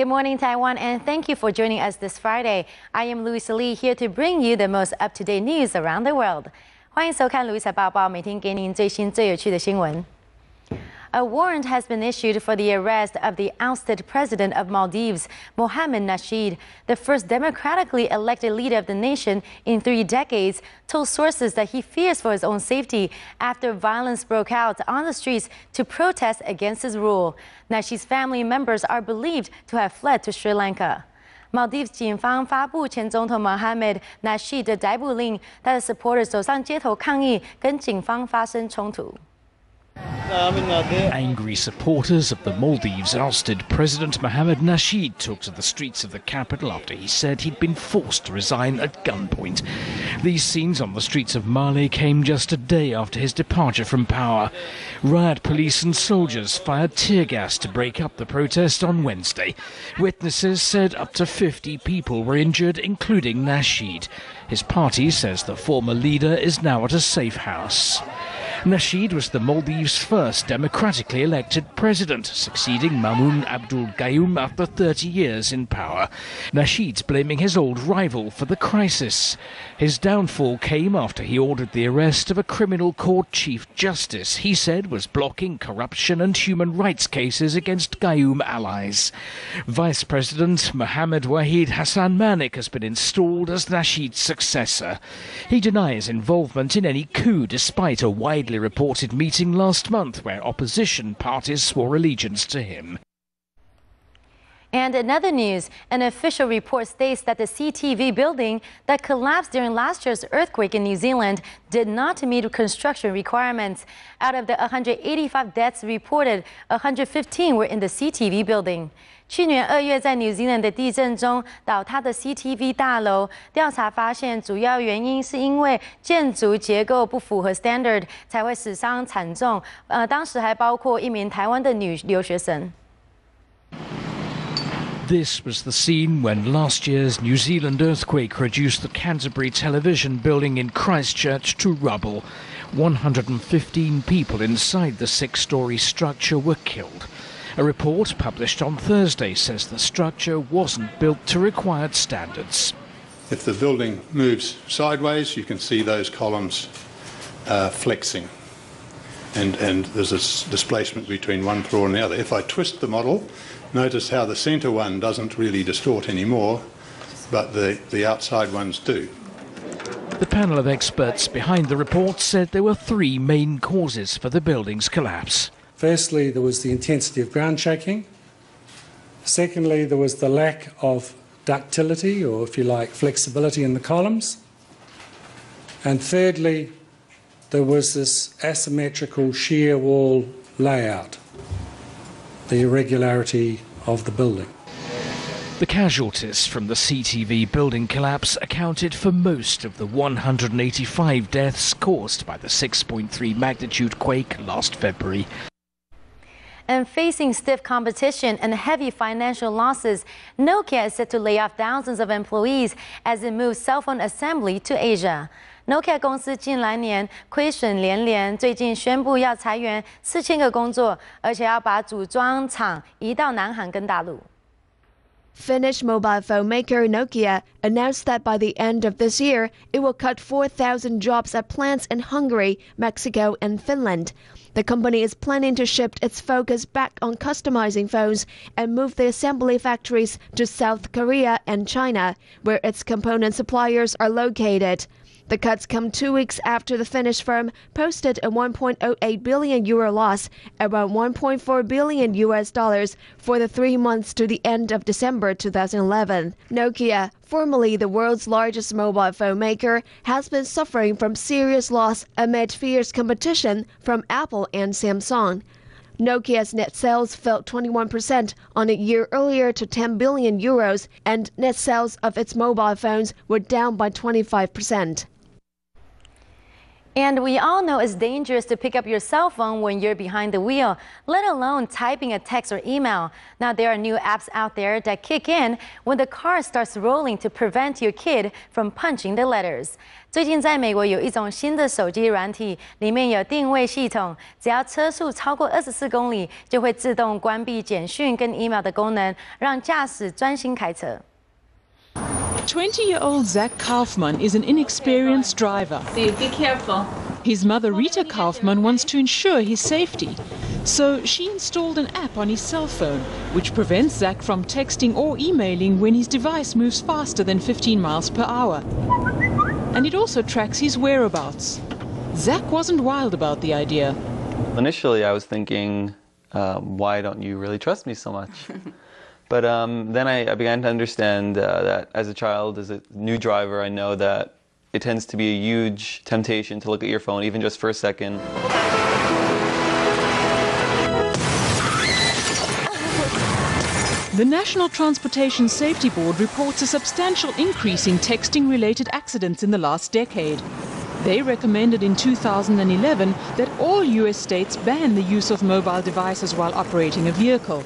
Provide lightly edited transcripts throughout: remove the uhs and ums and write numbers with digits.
Good morning, Taiwan, and thank you for joining us this Friday. I am Louisa here to bring you the most up-to-date news around the world. 欢迎收看 Louisa 报报，每天给您最新最有趣的新闻。A warrant has been issued for the arrest of the ousted president of Maldives, Mohamed Nasheed. The first democratically elected leader of the nation in 3 decades told sources that he fears for his own safety after violence broke out on the streets to protest against his rule. Nasheed's family members are believed to have fled to Sri Lanka. Maldives 警方发布前总统 Mohamed Nasheed 的逮捕令，他的 supporters 走上街头抗议，跟警方发生冲突。 Angry supporters of the Maldives ousted President Mohamed Nasheed took to the streets of the capital after he said he'd been forced to resign at gunpoint. These scenes on the streets of Male came just a day after his departure from power. Riot police and soldiers fired tear gas to break up the protest on Wednesday. Witnesses said up to 50 people were injured, including Nasheed. His party says the former leader is now at a safe house. Nasheed was the Maldives' first democratically elected president, succeeding Maumoon Abdul Gayoom after 30 years in power. Nasheed's blaming his old rival for the crisis. His downfall came after he ordered the arrest of a criminal court chief justice he said was blocking corruption and human rights cases against Gayoom allies. Vice President Mohamed Wahid Hassan Manik has been installed as Nasheed's successor. He denies involvement in any coup despite a widely reported meeting last month where opposition parties swore allegiance to him. And in other news, an official report states that the CTV building that collapsed during last year's earthquake in New Zealand did not meet construction requirements. Out of the 185 deaths reported, 115 were in the CTV building. 去年2月，在 New Zealand 的地震中倒塌的 CTV 大楼，调查发现，主要原因是因为建筑结构不符合 standard， 才会死伤惨重。当时还包括1名台湾的女留学生。 This was the scene when last year's New Zealand earthquake reduced the Canterbury television building in Christchurch to rubble. 115 people inside the 6-story structure were killed. A report published on Thursday says the structure wasn't built to required standards. If the building moves sideways, you can see those columns flexing. And there's a displacement between one floor and the other. If I twist the model, notice how the centre one doesn't really distort anymore, but the outside ones do. The panel of experts behind the report said there were 3 main causes for the building's collapse. Firstly, there was the intensity of ground shaking. Secondly, there was the lack of ductility, or if you like, flexibility in the columns. And thirdly, there was this asymmetrical shear wall layout, the irregularity of the building. The casualties from the CTV building collapse accounted for most of the 185 deaths caused by the 6.3 magnitude quake last February. And facing stiff competition and heavy financial losses, Nokia is set to lay off thousands of employees as it moves cell phone assembly to Asia. Nokia 公司近来年亏损连连，最近宣布要裁员4000个工作，而且要把组装厂移到南韩跟大陆。 Finnish mobile phone maker Nokia announced that by the end of this year, it will cut 4,000 jobs at plants in Hungary, Mexico, and Finland. The company is planning to shift its focus back on customizing phones and move the assembly factories to South Korea and China, where its component suppliers are located. The cuts come 2 weeks after the Finnish firm posted a 1.08 billion euro loss, around $1.4 billion for the 3 months to the end of December 2011. Nokia, formerly the world's largest mobile phone maker, has been suffering from serious loss amid fierce competition from Apple and Samsung. Nokia's net sales fell 21% on a year earlier to 10 billion euros, and net sales of its mobile phones were down by 25%. And we all know it's dangerous to pick up your cell phone when you're behind the wheel, let alone typing a text or email. Now, there are new apps out there that kick in when the car starts rolling to prevent your kid from punching the letters. 最近在美国有一种新的手机软体，里面有定位系统，只要车速超过24公里，就会自动关闭简讯跟 email 的功能，让驾驶专心开车。 20-year-old Zach Kaufman is an inexperienced driver. Be careful. His mother, Rita Kaufman, wants to ensure his safety. So she installed an app on his cell phone, which prevents Zach from texting or emailing when his device moves faster than 15 miles per hour. And it also tracks his whereabouts. Zach wasn't wild about the idea. Initially, I was thinking, why don't you really trust me so much? But then I began to understand that as a child, as a new driver, I know that it tends to be a huge temptation to look at your phone, even just for a second. The National Transportation Safety Board reports a substantial increase in texting-related accidents in the last decade. They recommended in 2011 that all US states ban the use of mobile devices while operating a vehicle.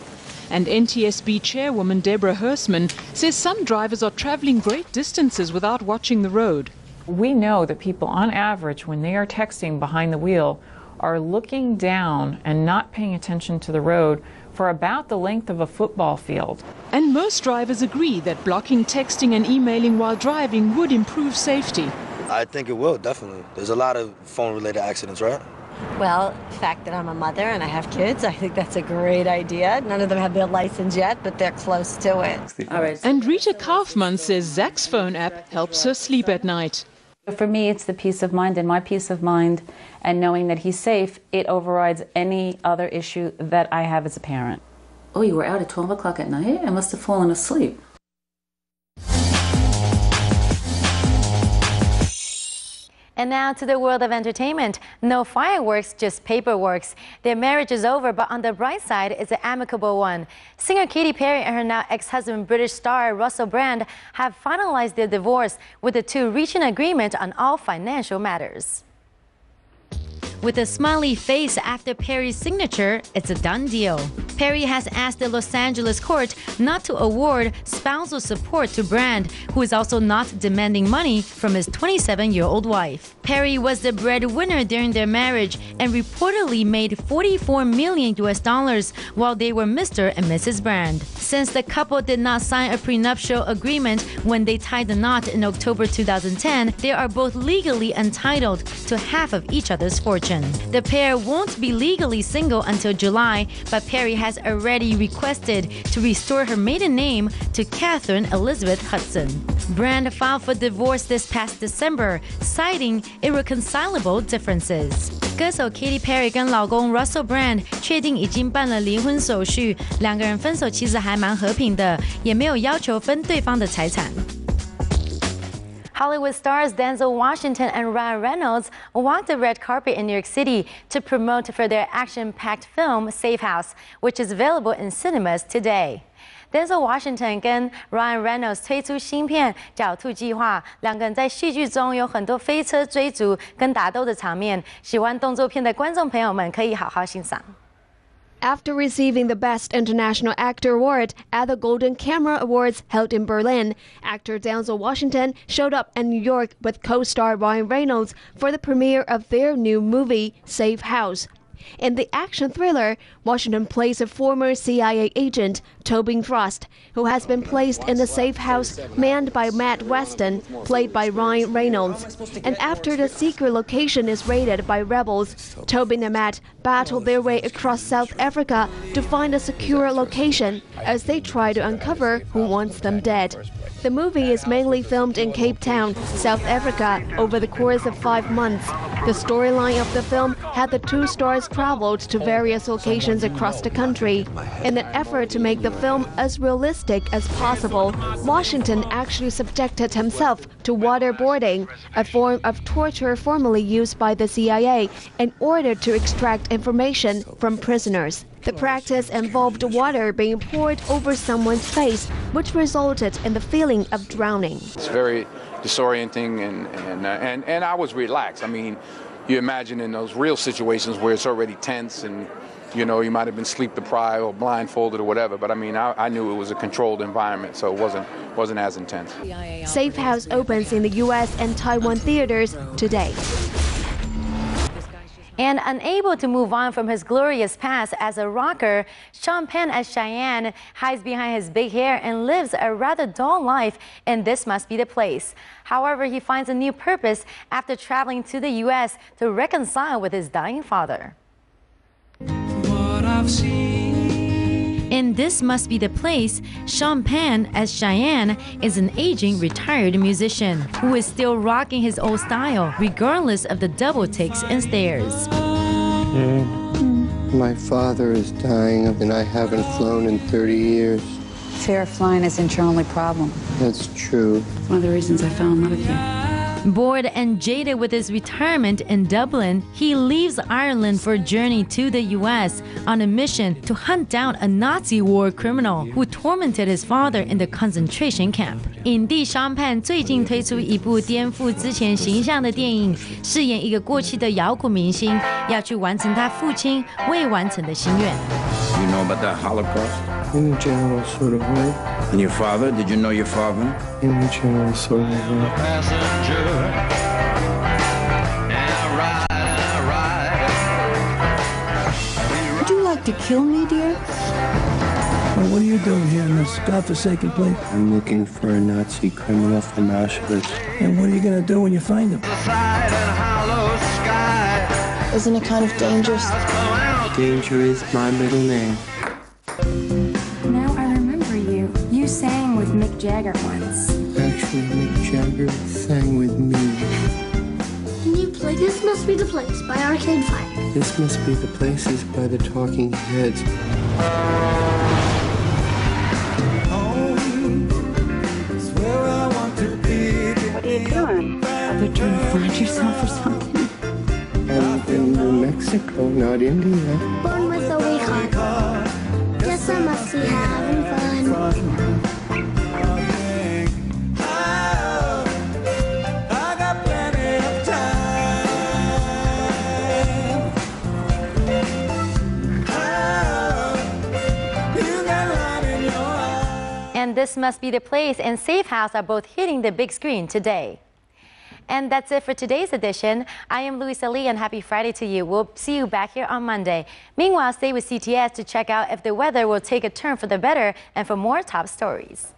And NTSB chairwoman Deborah Hersman says some drivers are traveling great distances without watching the road. We know that people, on average, when they are texting behind the wheel, are looking down and not paying attention to the road for about the length of a football field. And most drivers agree that blocking texting and emailing while driving would improve safety. I think it will, definitely. There's a lot of phone-related accidents, right? Well, the fact that I'm a mother and I have kids, I think that's a great idea. None of them have their license yet, but they're close to it. All right. And Rita Kaufman says Zach's phone app helps her sleep at night. For me, it's the peace of mind, and my peace of mind and knowing that he's safe, it overrides any other issue that I have as a parent. Oh, you were out at 12 o'clock at night? I must have fallen asleep. And now to the world of entertainment. No fireworks, just paperwork. Their marriage is over, but on the bright side, it's an amicable one. Singer Katy Perry and her now ex-husband, British star Russell Brand, have finalized their divorce, with the two reaching agreement on all financial matters. With a smiley face after Perry's signature, it's a done deal. Perry has asked the Los Angeles court not to award spousal support to Brand, who is also not demanding money from his 27-year-old wife. Perry was the breadwinner during their marriage and reportedly made $44 million while they were Mr. and Mrs. Brand. Since the couple did not sign a prenuptial agreement when they tied the knot in October 2010, they are both legally entitled to half of each other's fortune. The pair won't be legally single until July, but Perry has already requested to restore her maiden name to Catherine Elizabeth Hudson. Brand filed for divorce this past December, citing irreconcilable differences. 歌手 Katy Perry 跟老公 Russell Brand 确定已经办了离婚手续，两个人分手其实还蛮和平的，也没有要求分对方的财产。Hollywood stars Denzel Washington and Ryan Reynolds walked the red carpet in New York City to promote for their action-packed film Safe House, which is available in cinemas today. Denzel Washington 跟 Ryan Reynolds 推出新片《狡兔计划》，两个人在戏剧中有很多飞车追逐跟打斗的场面，喜欢动作片的观众朋友们可以好好欣赏。After receiving the Best International Actor award at the Golden Camera Awards held in Berlin, actor Denzel Washington showed up in New York with co-star Ryan Reynolds for the premiere of their new movie, Safe House. In the action thriller, Washington plays a former CIA agent, Tobin Frost, who has been placed in a safe house manned by Matt Weston, played by Ryan Reynolds. And after the secret location is raided by rebels, Tobin and Matt battle their way across South Africa to find a secure location as they try to uncover who wants them dead. The movie is mainly filmed in Cape Town, South Africa, over the course of 5 months. The storyline of the film had the two stars traveled to various locations across the country. In an effort to make the film as realistic as possible, Washington actually subjected himself to waterboarding, a form of torture formerly used by the CIA in order to extract information from prisoners. The practice involved water being poured over someone's face, which resulted in the feeling of drowning. It's very disorienting, and I was relaxed. I mean, you imagine in those real situations where it's already tense and, you know, you might have been sleep deprived or blindfolded or whatever. But I mean, I knew it was a controlled environment, so it wasn't as intense. Safe House opens in the U.S. and Taiwan theaters today. And unable to move on from his glorious past as a rocker, Sean Penn as Cheyenne hides behind his big hair and lives a rather dull life in This Must Be the Place. However, he finds a new purpose after traveling to the U.S. to reconcile with his dying father. In This Must Be the Place, Sean Penn as Cheyenne is an aging retired musician who is still rocking his old style regardless of the double takes and stares. My father is dying and I haven't flown in 30 years. Fear of flying is an internally problem. That's true. It's one of the reasons I fell in love with you. Bored and jaded with his retirement in Dublin, he leaves Ireland for a journey to the U.S. on a mission to hunt down a Nazi war criminal who tormented his father in the concentration camp. 影帝 Sean Penn 最近推出一部颠覆之前形象的电影，饰演一个过气的摇滚明星，要去完成他父亲未完成的心愿。 You know about the Holocaust? In a general sort of way. And your father? Did you know your father? In a general sort of way. Would you like to kill me, dear? Well, what are you doing here in this godforsaken place? I'm looking for a Nazi criminal from Auschwitz. And what are you going to do when you find him? Isn't it kind of dangerous? Danger is my middle name. Now I remember you. You sang with Mick Jagger once. Actually, Mick Jagger sang with me. Can you play This Must Be the Place by Arcade Fire? This Must Be the Places by the Talking Heads. What are you doing? Are you trying to find yourself or something? I'm in New Mexico, not India. Born with a weak heart. Guess I must be having fun. And This Must Be the Place and Safe House are both hitting the big screen today. And that's it for today's edition. I am Louisa Lee and happy Friday to you. We'll see you back here on Monday. Meanwhile, stay with CTS to check out if the weather will take a turn for the better and for more top stories.